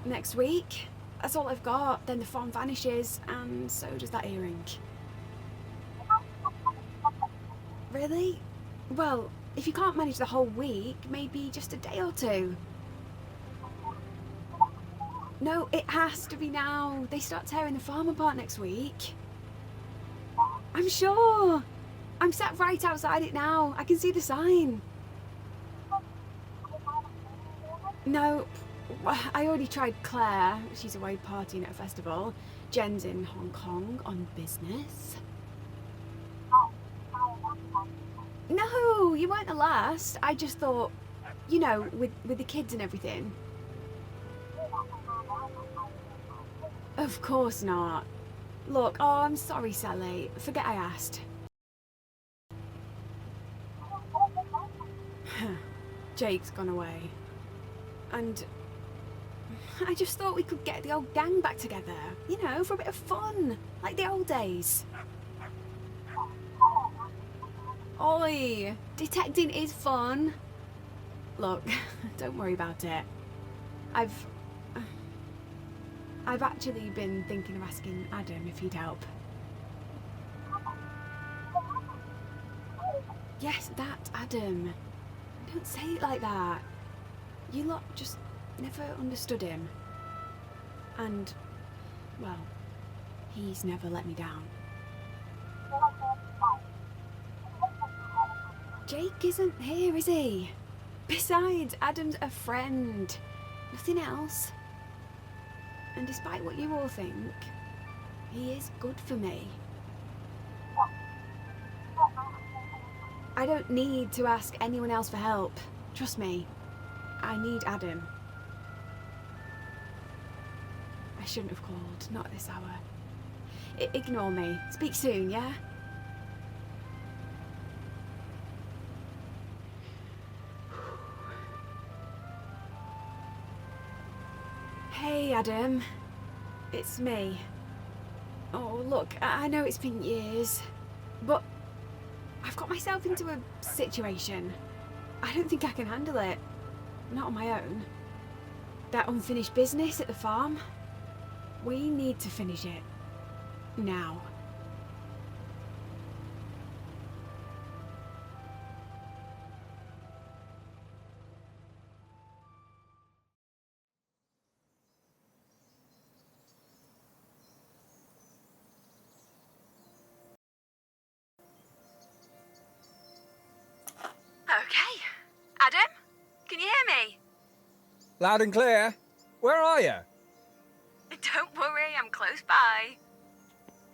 next week. That's all I've got. Then the farm vanishes, and so does that earring. Really? Well, if you can't manage the whole week, maybe just a day or two. No, it has to be now. They start tearing the farm apart next week. I'm sure. I'm sat right outside it now. I can see the sign. No, I already tried Claire. She's away partying at a festival. Jen's in Hong Kong on business. No, you weren't the last. I just thought, with the kids and everything. Of course not. Look, I'm sorry, Sally. Forget I asked. Jake's gone away. And I just thought we could get the old gang back together, for a bit of fun, like the old days. Oi, detecting is fun. Look, don't worry about it. I've actually been thinking of asking Adam if he'd help. Yes, that Adam. Don't say it like that. You lot just never understood him. And, well, he's never let me down. Jake isn't here, is he? Besides, Adam's a friend. Nothing else. And despite what you all think, he is good for me. I don't need to ask anyone else for help. Trust me. I need Adam. I shouldn't have called, not at this hour. Ignore me. Speak soon, yeah? Hey, Adam. It's me. Oh, look, I know it's been years, but I've got myself into a situation. I don't think I can handle it. Not on my own. That unfinished business at the farm. We need to finish it. Now. Okay. Adam? Can you hear me? Loud and clear. Where are you? Don't worry, I'm close by.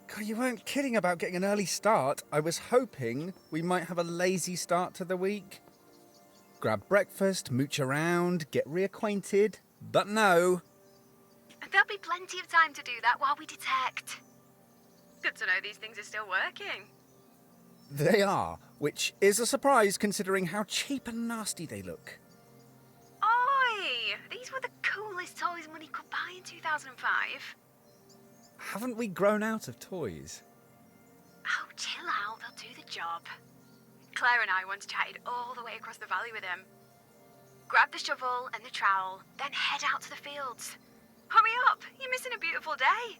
God, you weren't kidding about getting an early start. I was hoping we might have a lazy start to the week. Grab breakfast, mooch around, get reacquainted. But no. There'll be plenty of time to do that while we detect. Good to know these things are still working. They are, which is a surprise considering how cheap and nasty they look. Oi! These were the coolest toys money could buy in 2005. Haven't we grown out of toys? Oh, chill out, they'll do the job. Claire and I once chatted all the way across the valley with him. Grab the shovel and the trowel, then head out to the fields. Hurry up, you're missing a beautiful day.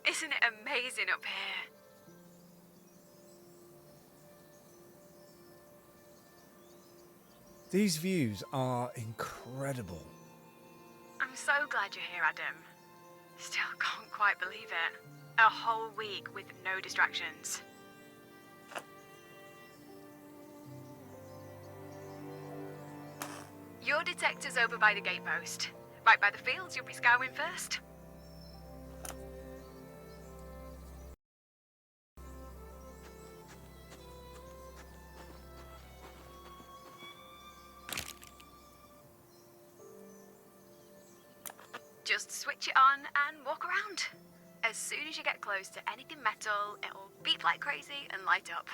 Isn't it amazing up here? These views are incredible. I'm so glad you're here, Adam. Still can't quite believe it. A whole week with no distractions. Your detector's over by the gatepost. Right by the fields, you'll be scouring first. Just switch it on and walk around. As soon as you get close to anything metal, it'll beep like crazy and light up.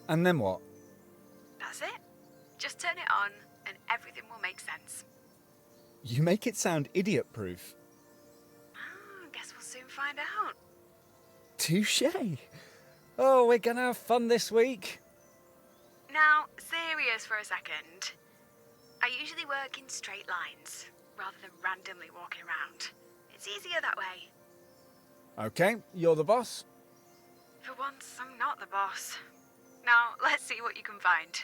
And then what? That's it. Just turn it on and everything will make sense. You make it sound idiot-proof. Guess we'll soon find out. Touché. Oh, we're gonna have fun this week. Now, serious for a second. I usually work in straight lines, rather than randomly walking around. It's easier that way. Okay, you're the boss. For once, I'm not the boss. Now, let's see what you can find.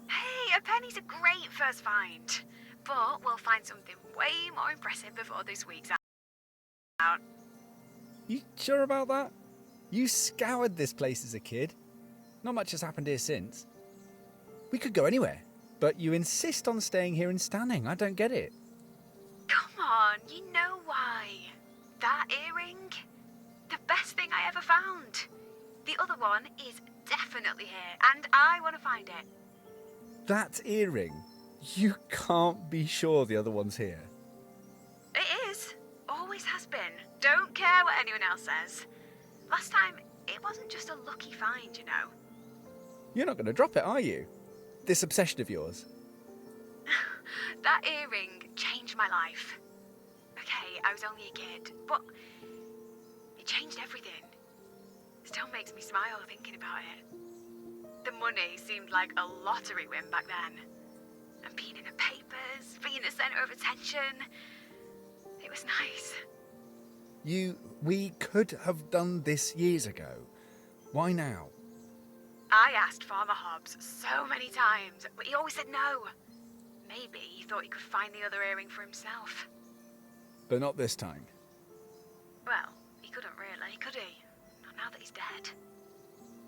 Hey, a penny's a great first find. But we'll find something way more impressive before this week's out. You sure about that? You scoured this place as a kid. Not much has happened here since. We could go anywhere, but you insist on staying here and standing. I don't get it. Come on, you know why. That earring? The best thing I ever found. The other one is definitely here, and I want to find it. That earring? You can't be sure the other one's here. It is. Always has been. Don't care what anyone else says. Last time, it wasn't just a lucky find, you know. You're not going to drop it, are you? This obsession of yours. That earring changed my life. Okay, I was only a kid, but it changed everything. Still makes me smile thinking about it. The money seemed like a lottery win back then. And being in the papers, being the centre of attention, it was nice. We could have done this years ago. Why now? I asked Farmer Hobbs so many times, but he always said no. Maybe he thought he could find the other earring for himself. But not this time. Well, he couldn't really, could he? Not now that he's dead.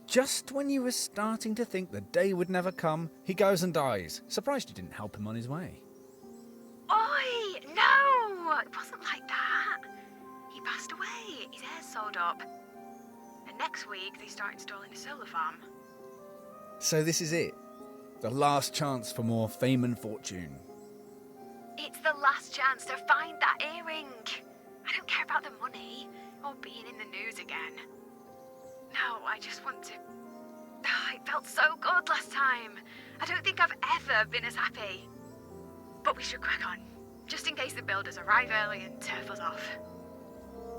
Just when you were starting to think the day would never come, he goes and dies. Surprised you didn't help him on his way. Oi! No! It wasn't like that. He passed away. His hair's sold up. And next week they start installing a solar farm. So this is it. The last chance for more fame and fortune. It's the last chance to find that earring. I don't care about the money or being in the news again. No, I just want to... It felt so good last time. I don't think I've ever been as happy. But we should crack on, just in case the builders arrive early and turf us off.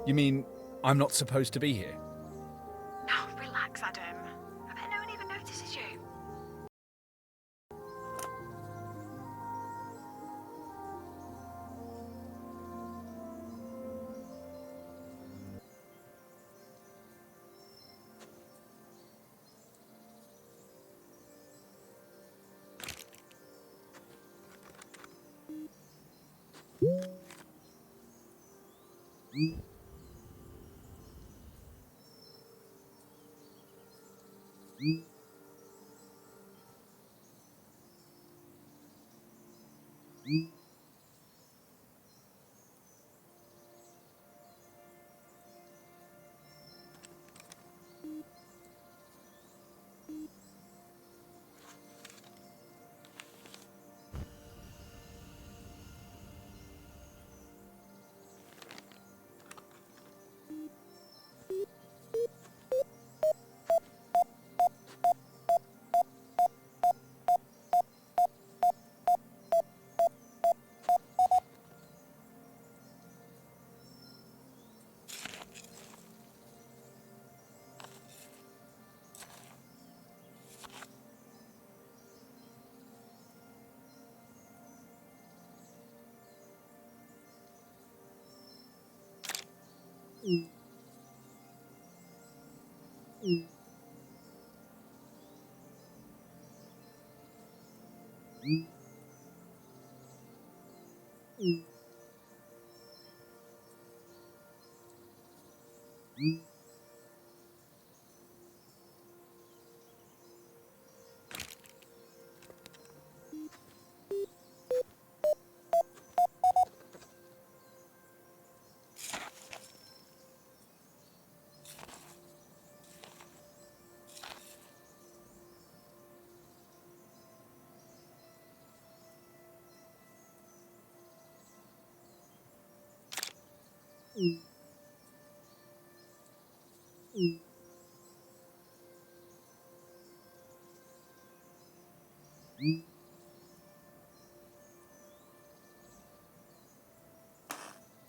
You mean I'm not supposed to be here? Oh, relax, Adam. I bet no one even notices you.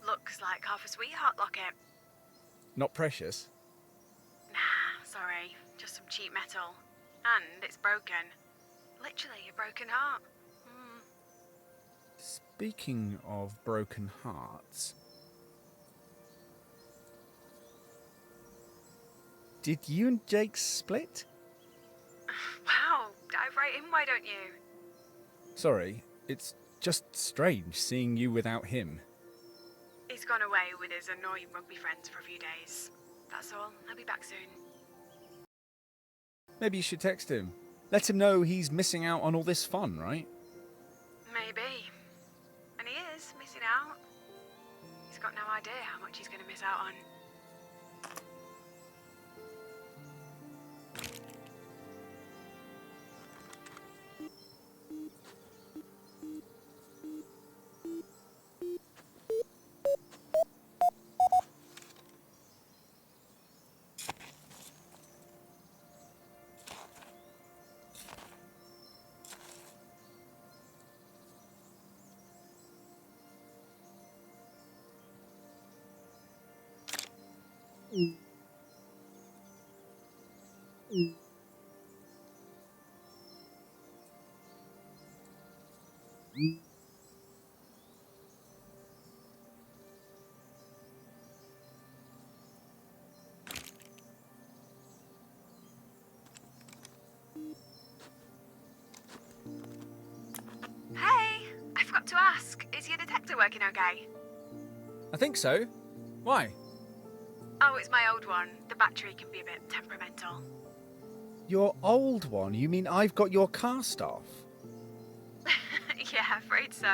Looks like half a sweetheart locket. Not precious? Nah, sorry. Just some cheap metal. And it's broken. Literally a broken heart. Speaking of broken hearts, did you and Jake split? Wow, dive right in, why don't you? Sorry, it's just strange seeing you without him. He's gone away with his annoying rugby friends for a few days. That's all. I'll be back soon. Maybe you should text him. Let him know he's missing out on all this fun, right? Maybe. And he is missing out. He's got no idea how much he's going to miss out on. Hey, I forgot to ask. Is your detector working okay? I think so. Why? Oh, it's my old one. The battery can be a bit temperamental. Your old one? You mean I've got your cast off? Yeah, afraid so.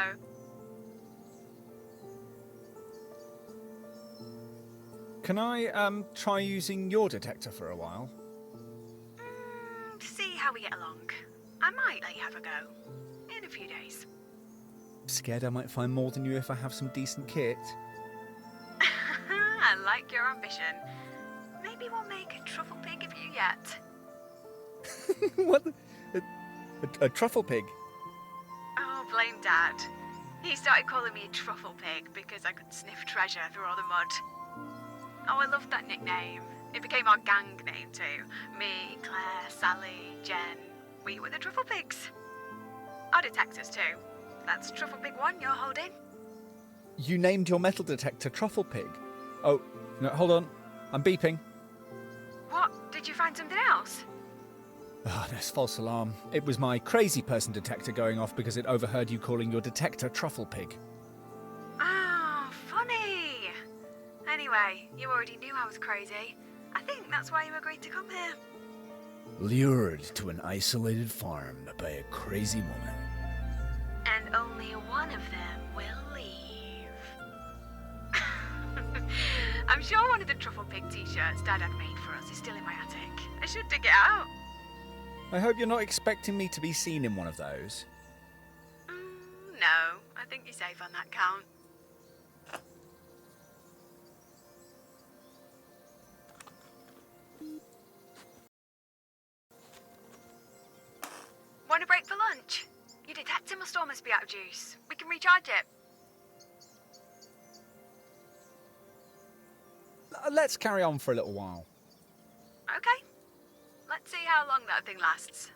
Can I, try using your detector for a while? See how we get along. I might let you have a go. In a few days. Scared I might find more than you if I have some decent kit? I like your ambition. Maybe we'll make a truffle pig of you yet. What? A truffle pig? Oh, blame Dad. He started calling me a truffle pig because I could sniff treasure through all the mud. Oh, I loved that nickname. It became our gang name too. Me, Claire, Sally, Jen. We were the Truffle Pigs. Our detectors too. That's Truffle Pig 1 you're holding. You named your metal detector Truffle Pig? Oh, no, hold on. I'm beeping. What? Did you find something else? Ah, there's false alarm. It was my crazy person detector going off because it overheard you calling your detector Truffle Pig. Oh, funny. Anyway, you already knew I was crazy. I think that's why you agreed to come here. Lured to an isolated farm by a crazy woman. And only one of them will leave. I'm sure one of the Truffle Pig t-shirts Dad had made for us is still in my attic. I should dig it out. I hope you're not expecting me to be seen in one of those. No, I think you're safe on that count. Want a break for lunch? Your detector must almost be out of juice. We can recharge it. Let's carry on for a little while. Okay. Let's see how long that thing lasts.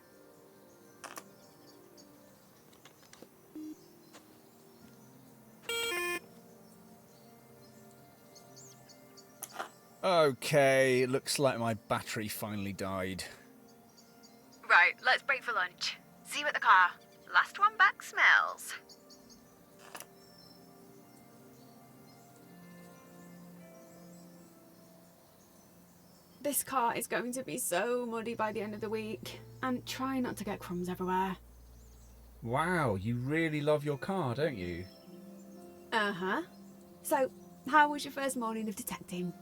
Okay, looks like my battery finally died. Right, let's break for lunch. See you at the car. Last one back smells. This car is going to be so muddy by the end of the week. And try not to get crumbs everywhere. Wow, you really love your car, don't you? Uh-huh. So, how was your first morning of detecting?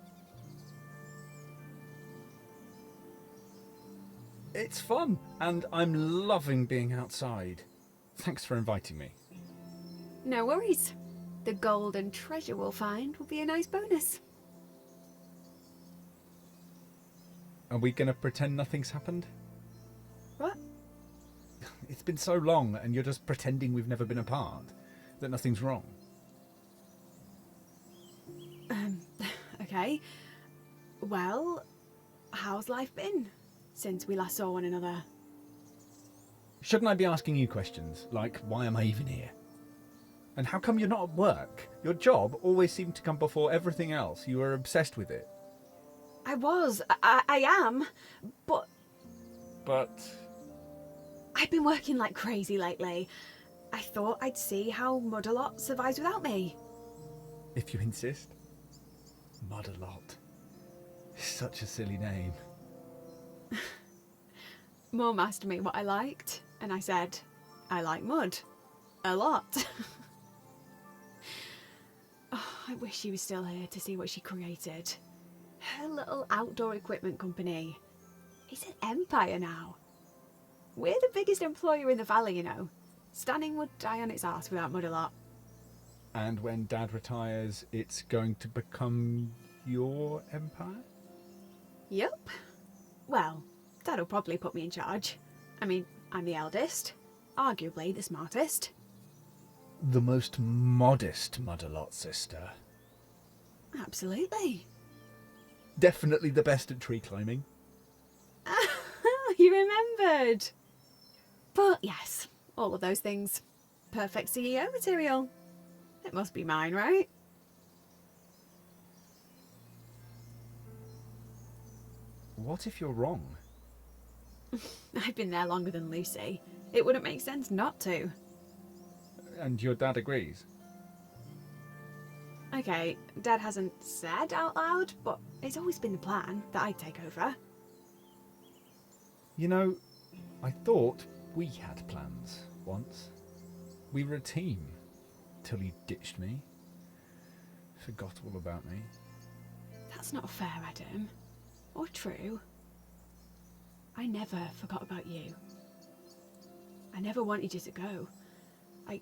It's fun, and I'm loving being outside. Thanks for inviting me. No worries. The golden treasure we'll find will be a nice bonus. Are we going to pretend nothing's happened? What? It's been so long, and you're just pretending we've never been apart, that nothing's wrong. Okay. Well, how's life been since we last saw one another? Shouldn't I be asking you questions, like why am I even here? And how come you're not at work? Your job always seemed to come before everything else. You were obsessed with it. I was. I am. But But I've been working like crazy lately. I thought I'd see how Mud-a-Lot survives without me. if you insist. Mud-a-Lot. Such a silly name. Mum asked me what I liked, and I said, I like mud. A lot. Oh, I wish she was still here to see what she created. Her little outdoor equipment company. It's an empire now. We're the biggest employer in the valley, you know. Stanning would die on its arse without Mud-a-Lot. And when Dad retires, it's going to become your empire? Yup. Well, Dad'll probably put me in charge. I mean, I'm the eldest. Arguably the smartest. The most modest Mud-a-Lot sister. Absolutely. Definitely the best at tree climbing. You remembered. But yes, all of those things. Perfect CEO material. It must be mine, right? What if you're wrong? I've been there longer than Lucy. It wouldn't make sense not to. And your dad agrees? Okay, Dad hasn't said out loud, but it's always been the plan that I'd take over. You know, I thought we had plans once. We were a team. Till you ditched me. Forgot all about me. That's not fair, Adam. Or true. I never forgot about you. I never wanted you to go. I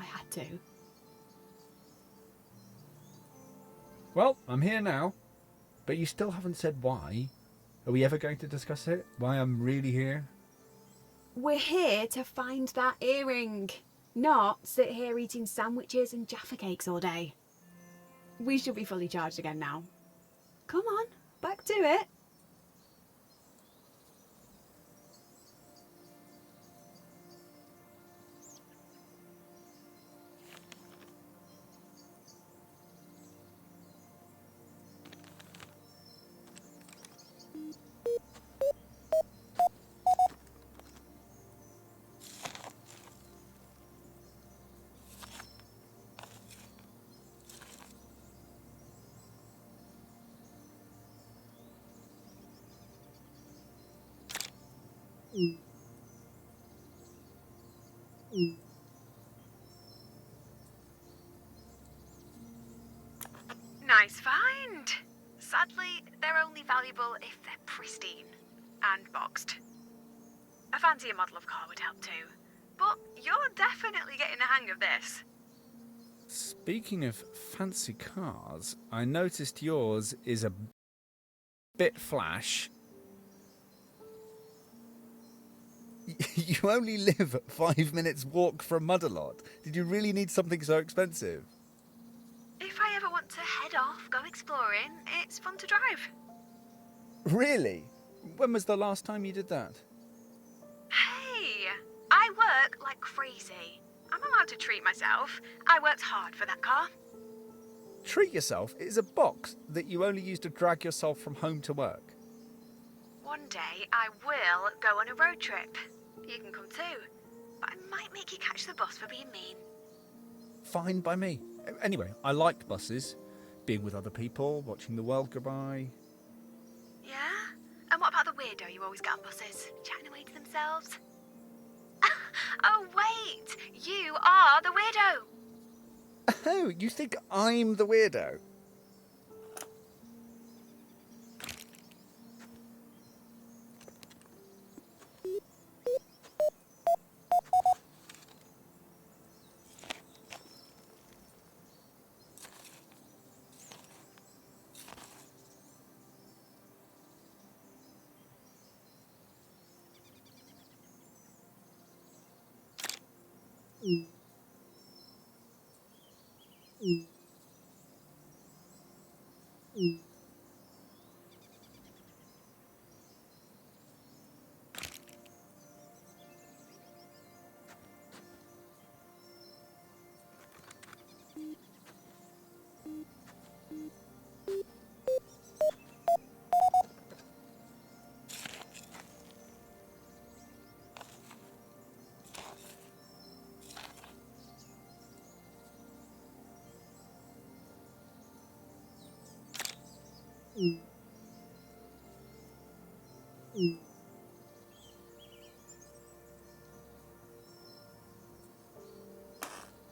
had to. Well, I'm here now. But you still haven't said why. Are we ever going to discuss it? Why I'm really here? We're here to find that earring. Not sit here eating sandwiches and Jaffa cakes all day. We should be fully charged again now. Come on, back to it. Nice find. Sadly, they're only valuable if they're pristine and boxed. A fancier model of car would help too. But you're definitely getting the hang of this. Speaking of fancy cars, I noticed yours is a bit flash. You only live 5 minutes walk from Mud-a-Lot. Did you really need something so expensive? If I ever want to head off, go exploring, it's fun to drive. Really? When was the last time you did that? Hey, I work like crazy. I'm allowed to treat myself. I worked hard for that car. Treat Yourself is a box that you only use to drag yourself from home to work. One day I will go on a road trip. You can come too, but I might make you catch the bus for being mean. Fine by me. Anyway, I like buses. Being with other people, watching the world go by. Yeah? And what about the weirdo you always get on buses, chatting away to themselves? Oh wait! You are the weirdo! Oh, you think I'm the weirdo?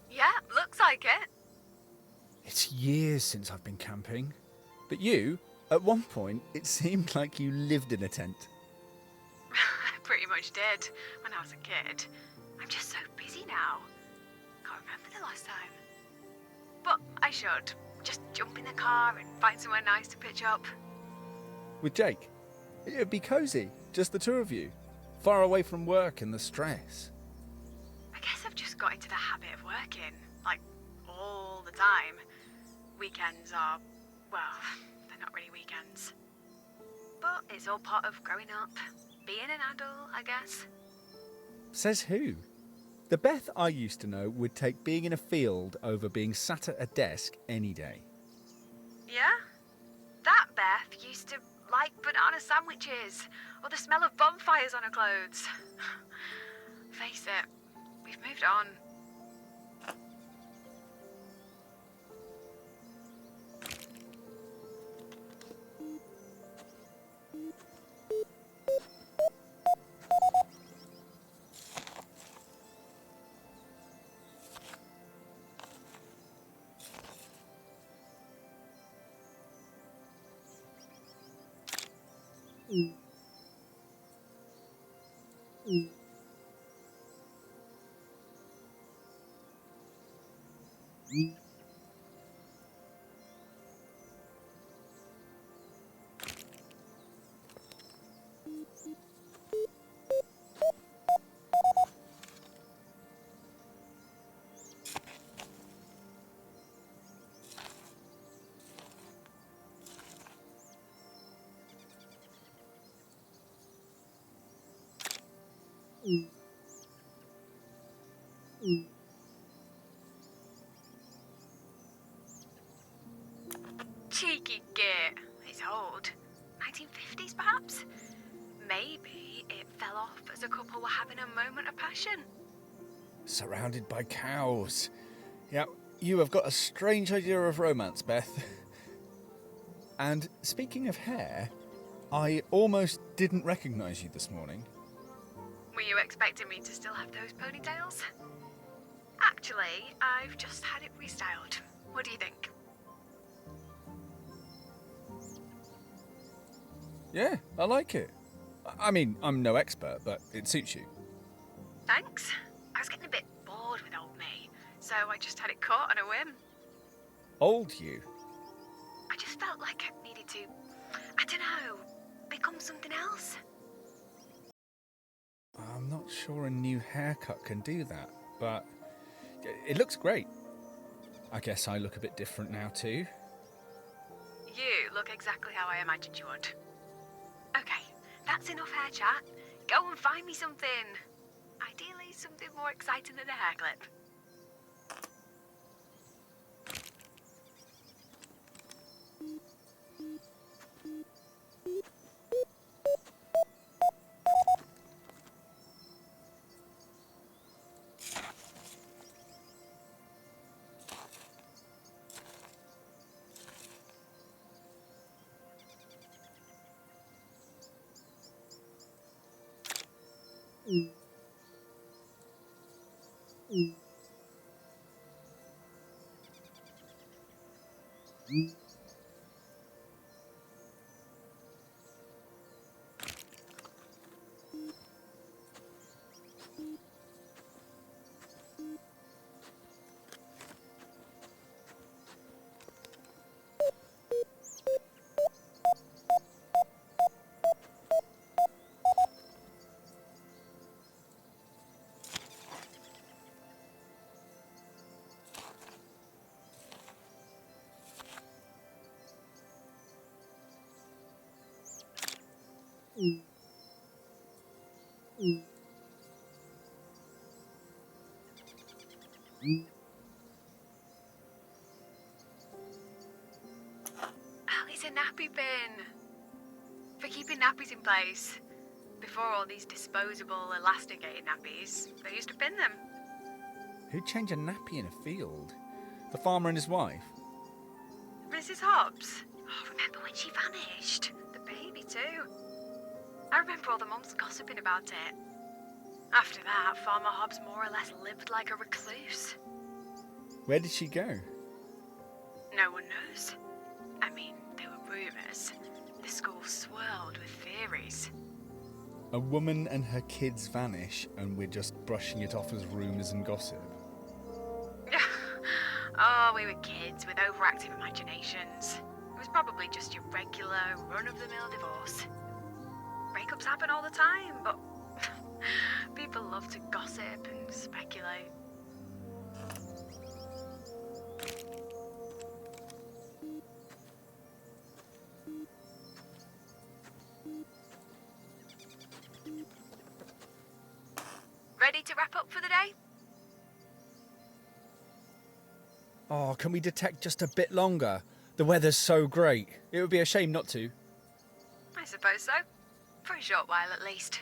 Yeah, looks like it. It's years since I've been camping. But you, at one point, it seemed like you lived in a tent. I pretty much did when I was a kid. I'm just so busy now. Can't remember the last time. But I should. Just jump in the car and find somewhere nice to pitch up. With Jake. It'd be cosy, just the two of you. Far away from work and the stress. I guess I've just got into the habit of working, like, all the time. Weekends are, well, they're not really weekends. But it's all part of growing up. Being an adult, I guess. Says who? The Beth I used to know would take being in a field over being sat at a desk any day. Yeah? That Beth used to like banana sandwiches, or the smell of bonfires on her clothes. Face it, we've moved on. Cheeky git. It's old. 1950s, perhaps? Maybe it fell off as a couple were having a moment of passion. Surrounded by cows. Yeah, you have got a strange idea of romance, Beth. And speaking of hair, I almost didn't recognise you this morning. Were you expecting me to still have those ponytails? Actually, I've just had it restyled. What do you think? Yeah, I like it. I mean, I'm no expert, but it suits you. Thanks. I was getting a bit bored with old me, so I just had it cut on a whim. Old you? I just felt like I needed to, I don't know, become something else. I'm not sure a new haircut can do that, but it looks great. I guess I look a bit different now too. You look exactly how I imagined you would. Okay, that's enough hair chat. Go and find me something. Ideally, something more exciting than a hair clip. It's a nappy bin. For keeping nappies in place. Before all these disposable, elasticated nappies, they used to bin them. Who'd change a nappy in a field? The farmer and his wife? Mrs. Hobbs. Oh, remember when she vanished? The baby too. I remember all the mums gossiping about it. After that, Farmer Hobbs more or less lived like a recluse. Where did she go? No one knows. I mean, there were rumours. The school swirled with theories. A woman and her kids vanish, and we're just brushing it off as rumours and gossip. Oh, we were kids with overactive imaginations. It was probably just your regular, run-of-the-mill divorce. Breakups happen all the time, but people love to gossip and speculate. Ready to wrap up for the day? Oh, can we detect just a bit longer? The weather's so great. It would be a shame not to. I suppose so. For a short while at least.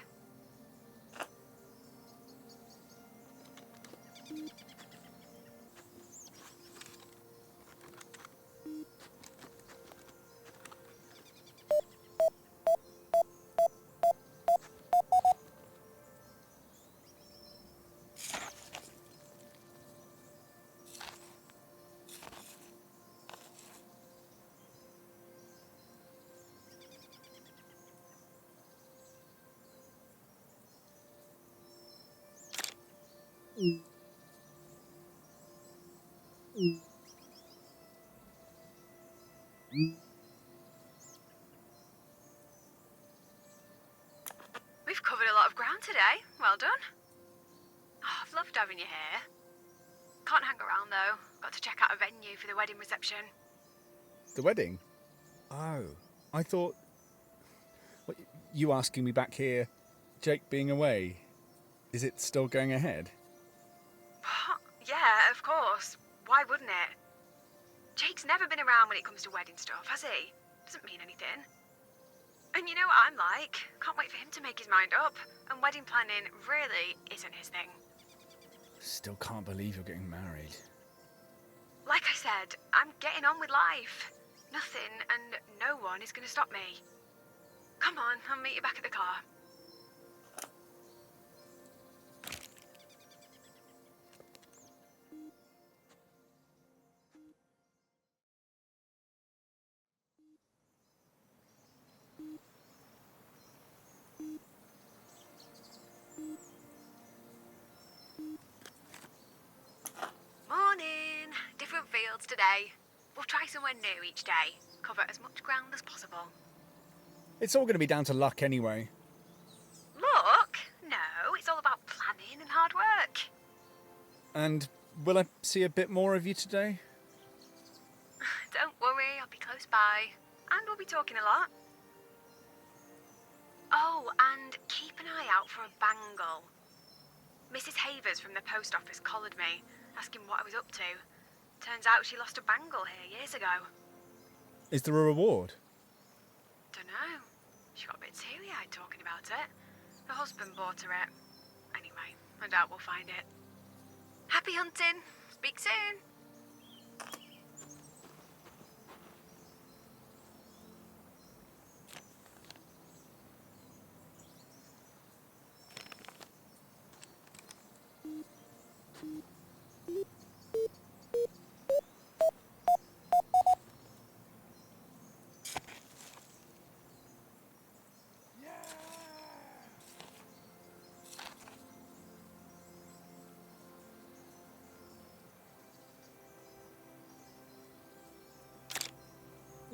We've covered a lot of ground today. Well done. Oh, I've loved having you here. Can't hang around though. Got to check out a venue for the wedding reception. The wedding? Oh, I thought... What, you asking me back here, Jake being away, is it still going ahead? Yeah, of course. Why wouldn't it? Jake's never been around when it comes to wedding stuff, has he? Doesn't mean anything. And you know what I'm like. Can't wait for him to make his mind up. And wedding planning really isn't his thing. Still can't believe you're getting married. Like I said, I'm getting on with life. Nothing and no one is going to stop me. Come on, I'll meet you back at the car. Morning. Different fields today. We'll try somewhere new each day. Cover as much ground as possible. It's all going to be down to luck anyway. Look, no, it's all about planning and hard work. And will I see a bit more of you today? Don't worry, I'll be close by. And we'll be talking a lot. Oh, and keep an eye out for a bangle. Mrs. Havers from the post office collared me, asking what I was up to. Turns out she lost a bangle here years ago. Is there a reward? Dunno. She got a bit teary-eyed talking about it. Her husband bought her it. Anyway, I doubt we'll find it. Happy hunting. Speak soon.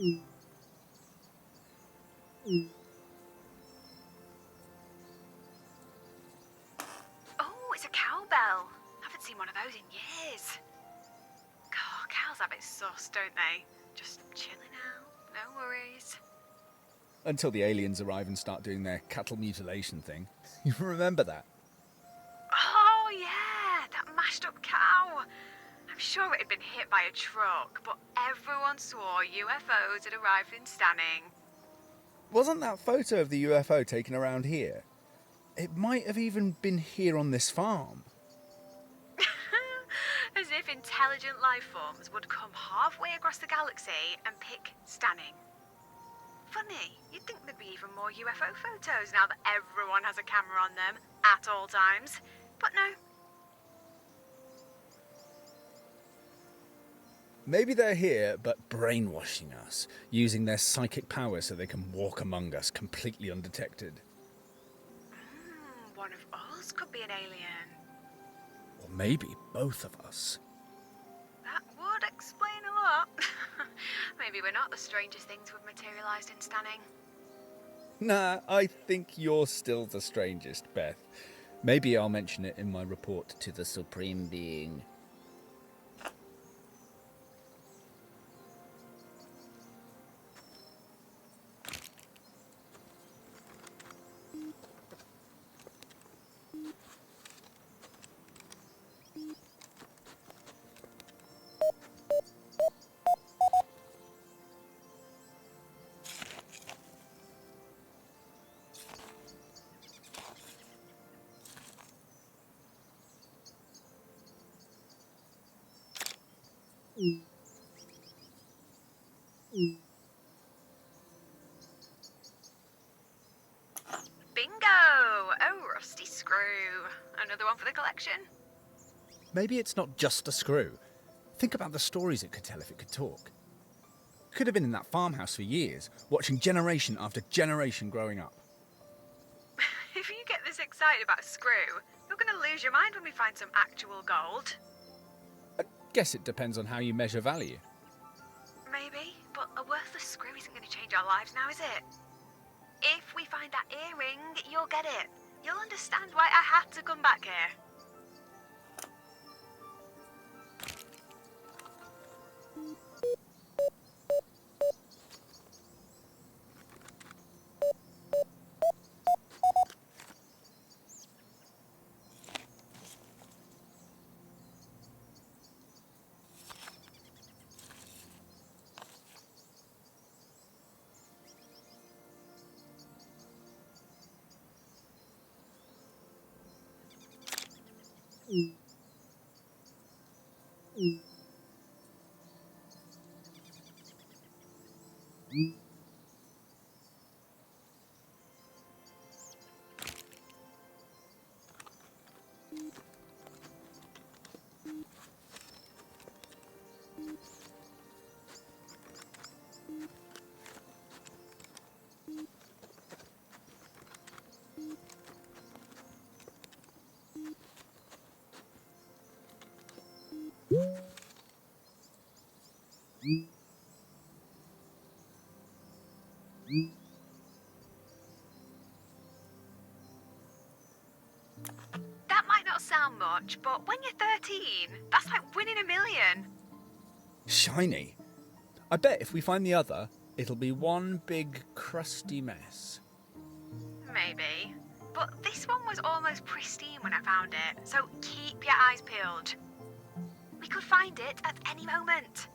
Oh, it's a cowbell. Haven't seen one of those in years. God, cows have it sus, don't they? Just chilling out, no worries. Until the aliens arrive and start doing their cattle mutilation thing. You remember that? Oh, yeah, that mashed up cow. I'm sure it had been hit by a truck, but everyone swore UFOs had arrived in Stanning. Wasn't that photo of the UFO taken around here? It might have even been here on this farm. As if intelligent life forms would come halfway across the galaxy and pick Stanning. Funny, you'd think there'd be even more UFO photos now that everyone has a camera on them at all times. But no. Maybe they're here, but brainwashing us, using their psychic powers so they can walk among us completely undetected. One of us could be an alien. Or maybe both of us. That would explain a lot. Maybe we're not the strangest things we've materialised in Stanning. Nah, I think you're still the strangest, Beth. Maybe I'll mention it in my report to the Supreme Being. Bingo! Oh, rusty screw. Another one for the collection. Maybe it's not just a screw. Think about the stories it could tell if it could talk. Could have been in that farmhouse for years, watching generation after generation growing up. If you get this excited about a screw, you're going to lose your mind when we find some actual gold. I guess it depends on how you measure value. Maybe, but a worthless screw isn't going to change our lives now, is it? If we find that earring, you'll get it. You'll understand why I had to come back here. That might not sound much, but when you're 13, that's like winning a million. Shiny. I bet if we find the other, it'll be one big crusty mess. Maybe. But this one was almost pristine when I found it, so keep your eyes peeled. We could find it at any moment.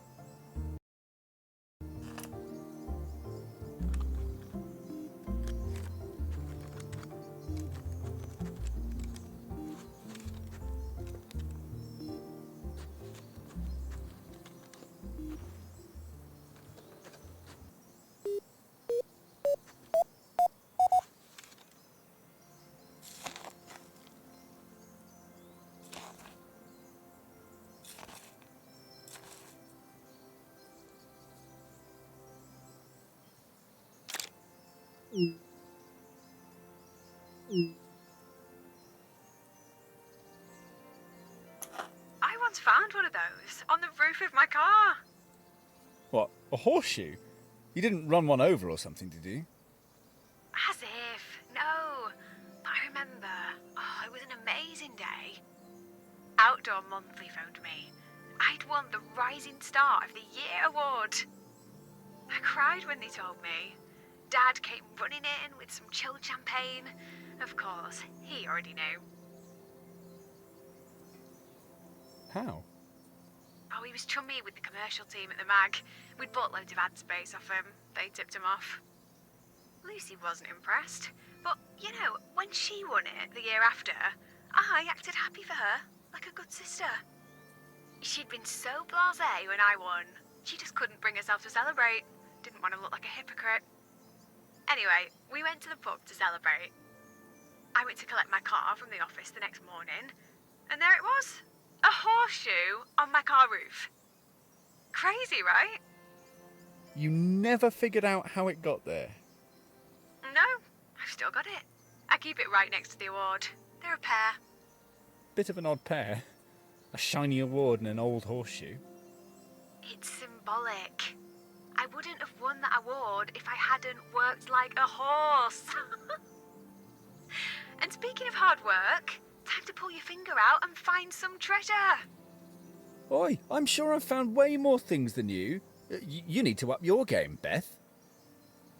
I once found one of those on the roof of my car. What, a horseshoe? You didn't run one over or something, did you? As if. No. But I remember. Oh, it was an amazing day. Outdoor Monthly phoned me. I'd won the Rising Star of the Year award. I cried when they told me. Dad came running in with some chilled champagne. Of course, he already knew. How? Oh, he was chummy with the commercial team at the mag. We'd bought loads of ad space off him. They tipped him off. Lucy wasn't impressed. But, you know, when she won it the year after, I acted happy for her, like a good sister. She'd been so blasé when I won. She just couldn't bring herself to celebrate. Didn't want to look like a hypocrite. Anyway, we went to the pub to celebrate. I went to collect my car from the office the next morning, and there it was. A horseshoe on my car roof. Crazy, right? You never figured out how it got there. No, I've still got it. I keep it right next to the award. They're a pair. Bit of an odd pair. A shiny award and an old horseshoe. It's symbolic. I wouldn't have won that award if I hadn't worked like a horse. And speaking of hard work, time to pull your finger out and find some treasure. Oi, I'm sure I've found way more things than you. You need to up your game, Beth.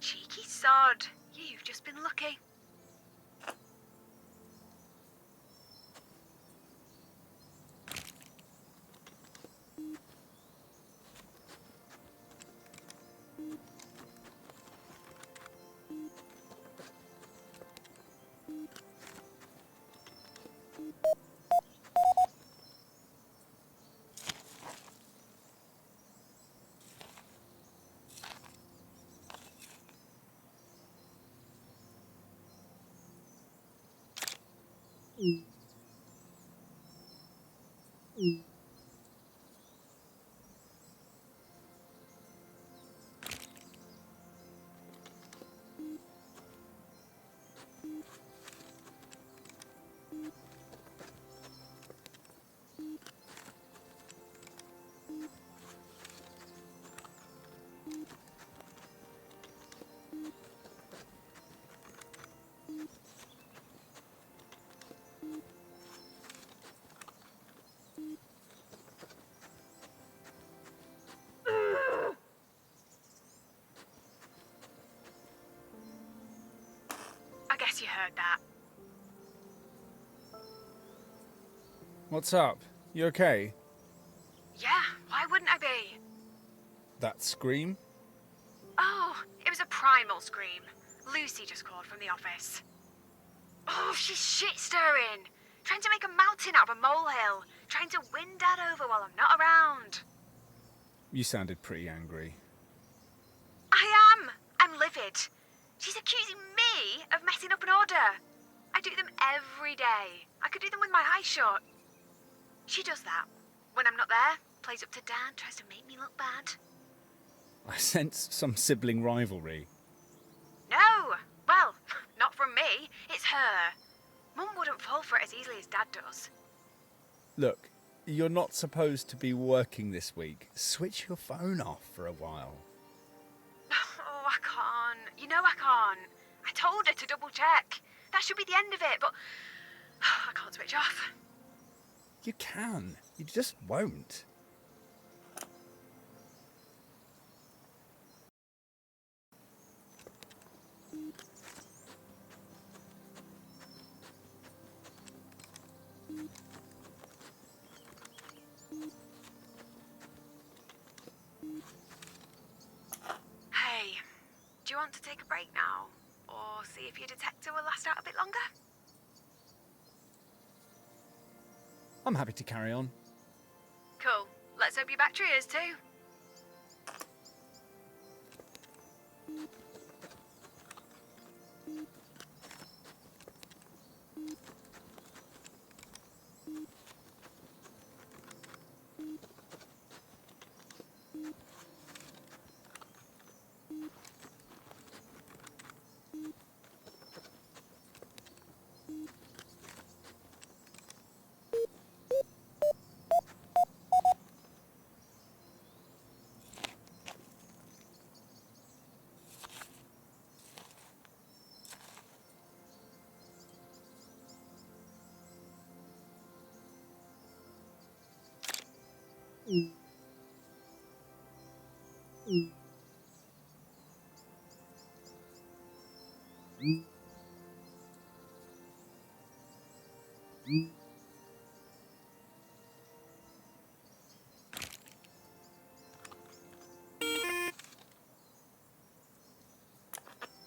Cheeky sod. You've just been lucky. I guess you heard that. What's up? You okay? Yeah, why wouldn't I be? That scream? Oh, it was a primal scream. Lucy just called from the office. Oh, she's shit-stirring. Trying to make a mountain out of a molehill. Trying to win Dad over while I'm not around. You sounded pretty angry. I am. I'm livid. She's accusing me of messing up an order. I do them every day. I could do them with my eyes shut. She does that. When I'm not there, plays up to Dad, tries to make me look bad. I sense some sibling rivalry. No! Well, not from me. It's her. Mum wouldn't fall for it as easily as Dad does. Look, you're not supposed to be working this week. Switch your phone off for a while. Oh, I can't. You know I can't. I told her to double check. That should be the end of it, but I can't switch off. You can. You just won't. Hey, do you want to take a break now? Or see if your detector will last out a bit longer? I'm happy to carry on. Cool. Let's hope your battery is too.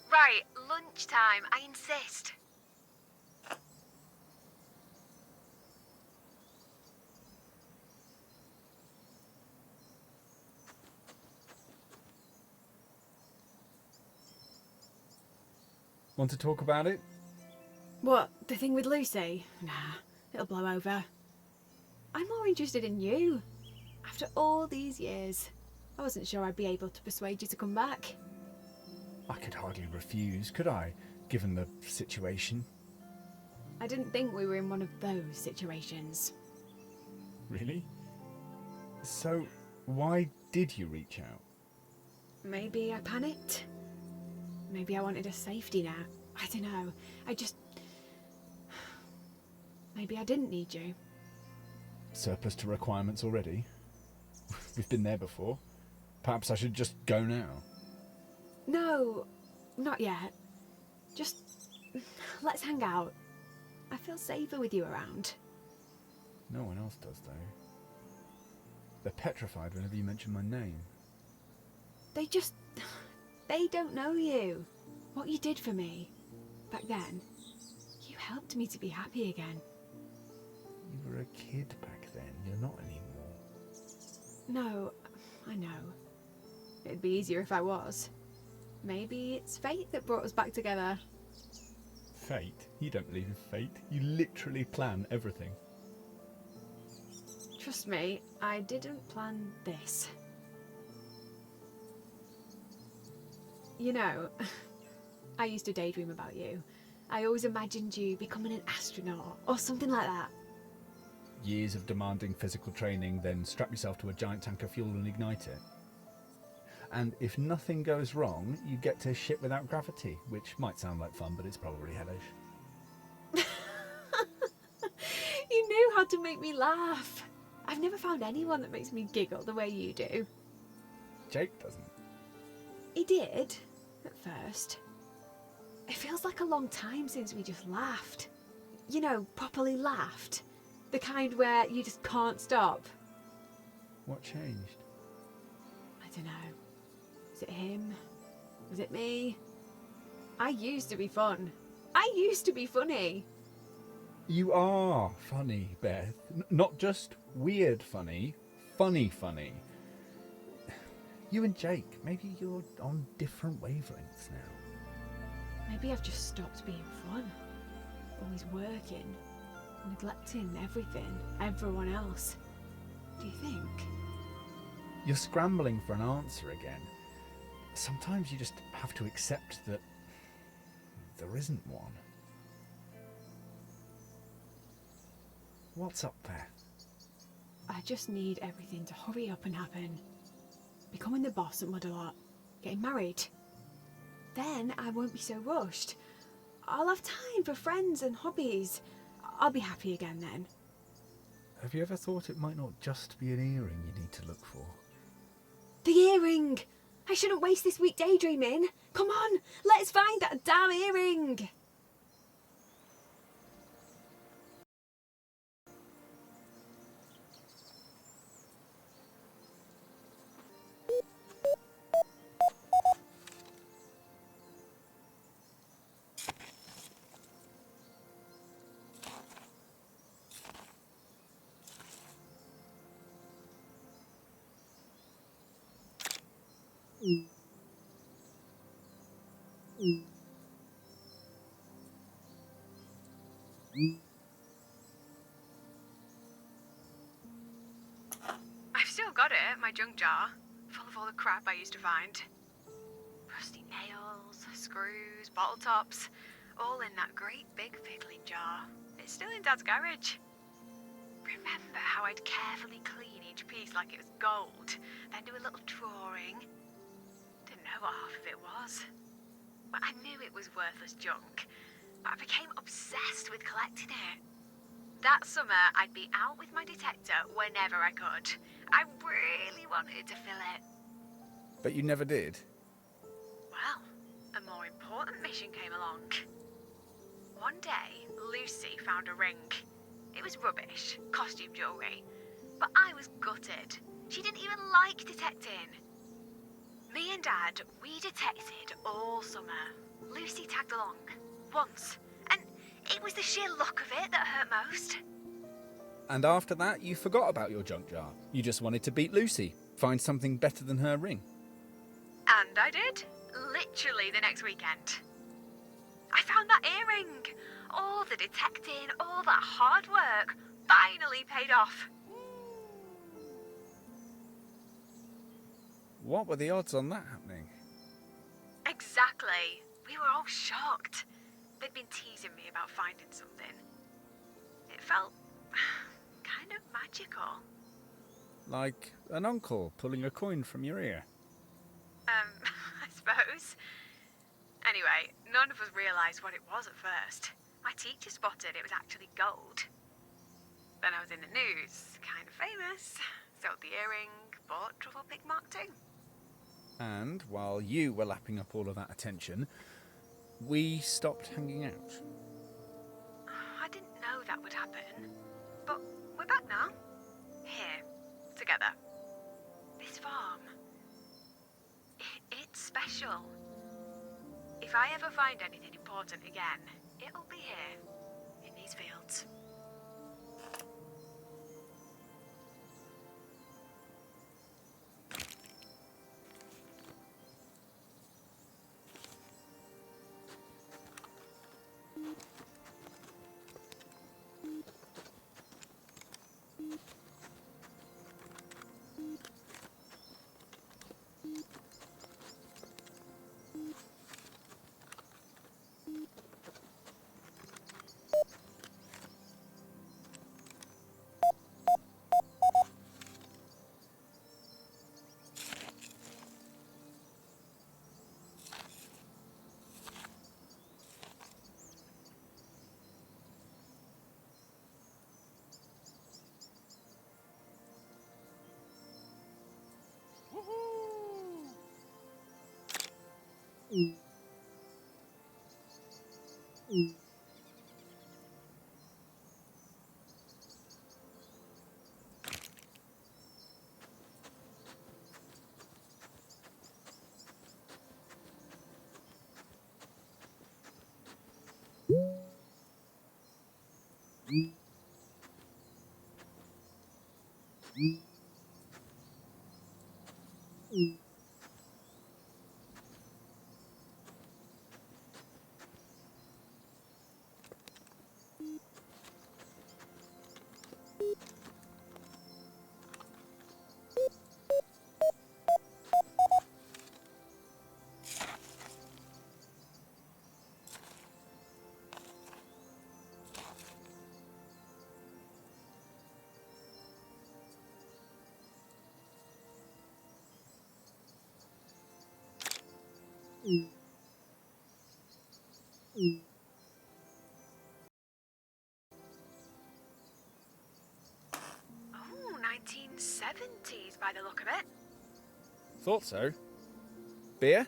Right, lunchtime, I insist. Want to talk about it? What, the thing with Lucy? Nah, it'll blow over. I'm more interested in you. After all these years, I wasn't sure I'd be able to persuade you to come back. I could hardly refuse, could I, given the situation? I didn't think we were in one of those situations. Really? So, why did you reach out? Maybe I panicked. Maybe I wanted a safety net. I don't know. Maybe I didn't need you. Surplus to requirements already? We've been there before. Perhaps I should just go now. No, not yet. Just let's hang out. I feel safer with you around. No one else does, though. They're petrified whenever you mention my name. They don't know you. What you did for me. Back then, you helped me to be happy again. You were a kid back then. You're not anymore. No, I know. It'd be easier if I was. Maybe it's fate that brought us back together. Fate? You don't believe in fate. You literally plan everything. Trust me, I didn't plan this. You know, I used to daydream about you. I always imagined you becoming an astronaut or something like that. Years of demanding physical training, then strap yourself to a giant tank of fuel and ignite it. And if nothing goes wrong, you get to ship without gravity, which might sound like fun, but it's probably hellish. You knew how to make me laugh. I've never found anyone that makes me giggle the way you do. Jake doesn't. He did, at first. It feels like a long time since we just laughed. You know, properly laughed. The kind where you just can't stop. What changed? I don't know. Was it him? Was it me? I used to be fun. I used to be funny. You are funny, Beth. Not just weird funny, funny funny. You and Jake, maybe you're on different wavelengths now. Maybe I've just stopped being fun. Always working, neglecting everything, everyone else. Do you think? You're scrambling for an answer again. Sometimes you just have to accept that there isn't one. What's up there? I just need everything to hurry up and happen. Becoming the boss at Mudalot, getting married. Then I won't be so rushed. I'll have time for friends and hobbies. I'll be happy again then. Have you ever thought it might not just be an earring you need to look for? The earring! I shouldn't waste this week daydreaming. Come on, let's find that damn earring! I've still got it, my junk jar, full of all the crap I used to find. Rusty nails, screws, bottle tops, all in that great big pickling jar. It's still in Dad's garage. Remember how I'd carefully clean each piece like it was gold, then do a little drawing? Didn't know what half of it was. But I knew it was worthless junk. But I became obsessed with collecting it. That summer, I'd be out with my detector whenever I could. I really wanted to fill it. But you never did. Well, a more important mission came along. One day, Lucy found a ring. It was rubbish, costume jewellery. But I was gutted. She didn't even like detecting. Me and Dad, we detected all summer. Lucy tagged along. Once. And it was the sheer look of it that hurt most. And after that, you forgot about your junk jar. You just wanted to beat Lucy, find something better than her ring. And I did. Literally the next weekend. I found that earring. All the detecting, all that hard work finally paid off. What were the odds on that happening? Exactly. We were all shocked. They'd been teasing me about finding something. It felt kind of magical. Like an uncle pulling a coin from your ear. I suppose. Anyway, none of us realised what it was at first. My teacher spotted it was actually gold. Then I was in the news, kind of famous. Sold the earring, bought Trufflepig Mark II. And while you were lapping up all of that attention, we stopped hanging out. I didn't know that would happen. But we're back now. Here, together. This farm. It's special. If I ever find anything important again, it'll be here, in these fields. Oh, 1970s by the look of it. Thought so. Beer?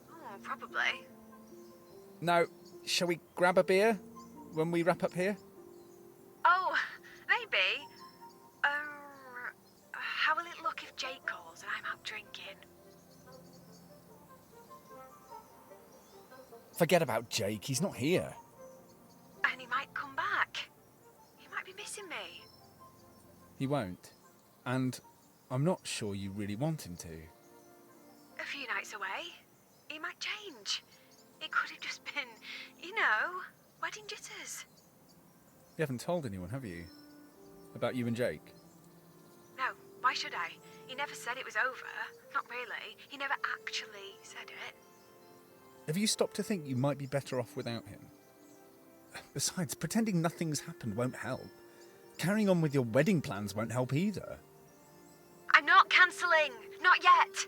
Oh, probably. No, shall we grab a beer when we wrap up here? Oh, maybe. How will it look if Jake calls and I'm out drinking? Forget about Jake, he's not here. And he might come back. He might be missing me. He won't. And I'm not sure you really want him to. A few nights away, he might change. It could have just been, you know, wedding jitters. You haven't told anyone, have you? About you and Jake? No, why should I? He never said it was over. Not really. He never actually said it. Have you stopped to think you might be better off without him? Besides, pretending nothing's happened won't help. Carrying on with your wedding plans won't help either. I'm not cancelling. Not yet.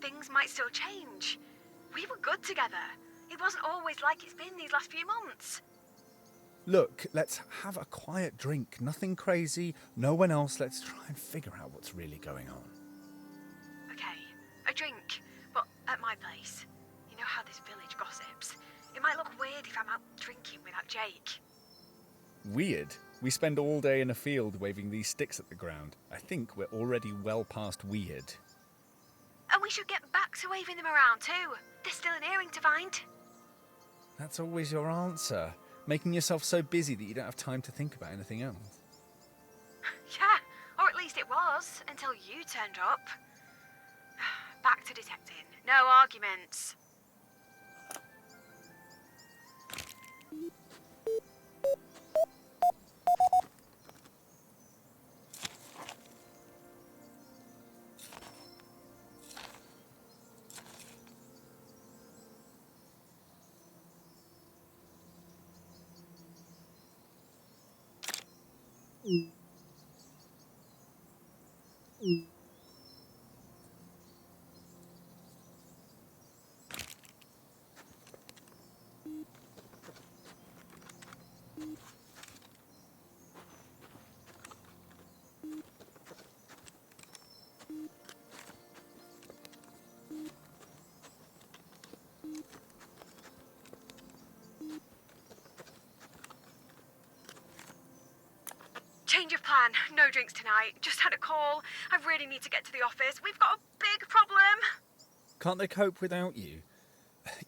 Things might still change. We were good together. It wasn't always like it's been these last few months. Look, let's have a quiet drink. Nothing crazy, no one else. Let's try and figure out what's really going on. Okay, a drink, but at my place. You know how this village gossips. It might look weird if I'm out drinking without Jake. Weird. We spend all day in a field waving these sticks at the ground. I think we're already well past weird. And we should get back to waving them around too. There's still an earring to find. That's always your answer. Making yourself so busy that you don't have time to think about anything else. Yeah, or at least it was, until you turned up. Back to detecting. No arguments. Change of plan. No drinks tonight. Just had a call. I really need to get to the office. We've got a big problem. Can't they cope without you?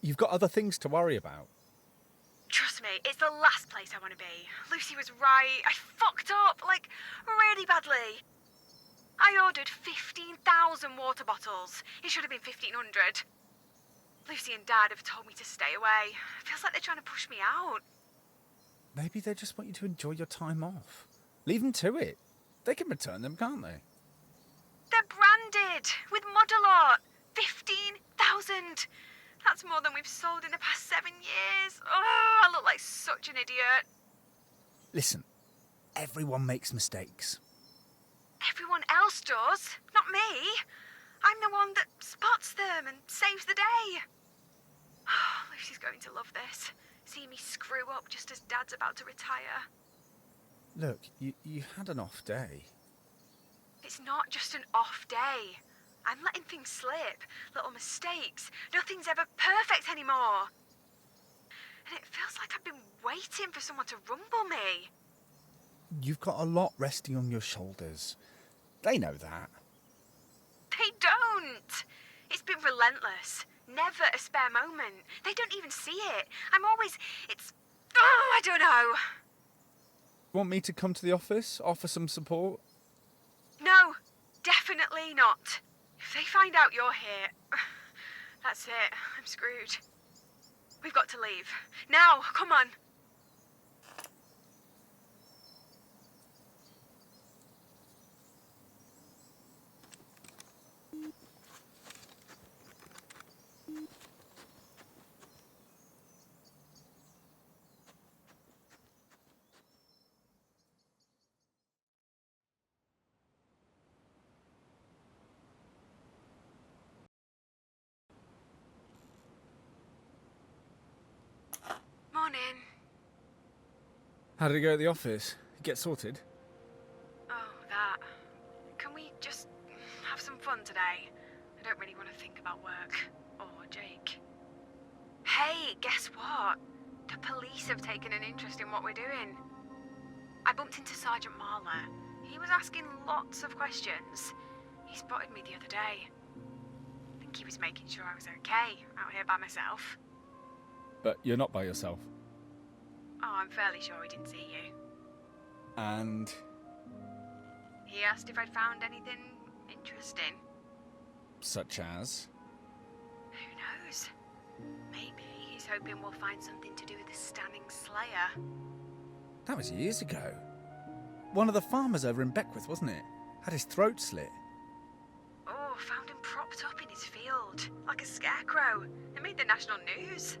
You've got other things to worry about. Trust me, it's the last place I want to be. Lucy was right. I fucked up, like, really badly. I ordered 15,000 water bottles. It should have been 1,500. Lucy and Dad have told me to stay away. Feels like they're trying to push me out. Maybe they just want you to enjoy your time off. Leave them to it. They can return them, can't they? They're branded with Modelot. 15,000. That's more than we've sold in the past 7 years. Oh, I look like such an idiot. Listen, everyone makes mistakes. Everyone else does, not me. I'm the one that spots them and saves the day. Oh, Lucy's going to love this. See me screw up just as Dad's about to retire. Look, you had an off day. It's not just an off day. I'm letting things slip, little mistakes. Nothing's ever perfect anymore. And it feels like I've been waiting for someone to rumble me. You've got a lot resting on your shoulders. They know that. They don't. It's been relentless. Never a spare moment. They don't even see it. I don't know. Want me to come to the office, offer some support? No, definitely not. If they find out you're here, that's it. I'm screwed. We've got to leave. Now, come on. Morning. How did it go at the office? Get sorted? Oh, that. Can we just have some fun today? I don't really want to think about work. Or Jake. Hey, guess what? The police have taken an interest in what we're doing. I bumped into Sergeant Marler. He was asking lots of questions. He spotted me the other day. I think he was making sure I was okay out here by myself. But you're not by yourself. Oh, I'm fairly sure he didn't see you. And He asked if I'd found anything interesting. such as? Who knows? Maybe he's hoping we'll find something to do with the Standing Slayer. That was years ago. One of the farmers over in Beckwith, wasn't it? Had his throat slit. Oh, found him propped up in his field, like a scarecrow. It made the national news.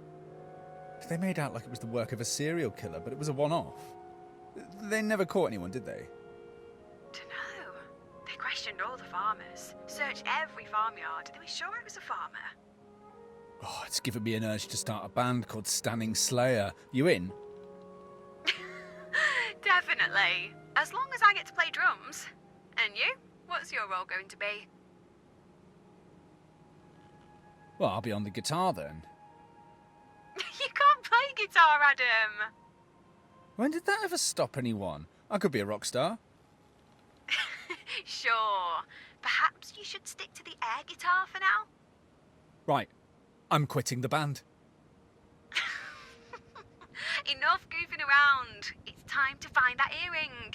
They made out like it was the work of a serial killer, but it was a one-off. They never caught anyone, did they? Dunno. They questioned all the farmers, searched every farmyard. They were sure it was a farmer. Oh, it's given me an urge to start a band called Standing Slayer. You in? definitely. As long as I get to play drums. And you? What's your role going to be? Well, I'll be on the guitar then. You can't play guitar, Adam. When did that ever stop anyone? I could be a rock star. Sure. Perhaps you should stick to the air guitar for now? Right, I'm quitting the band. Enough goofing around. It's time to find that earring.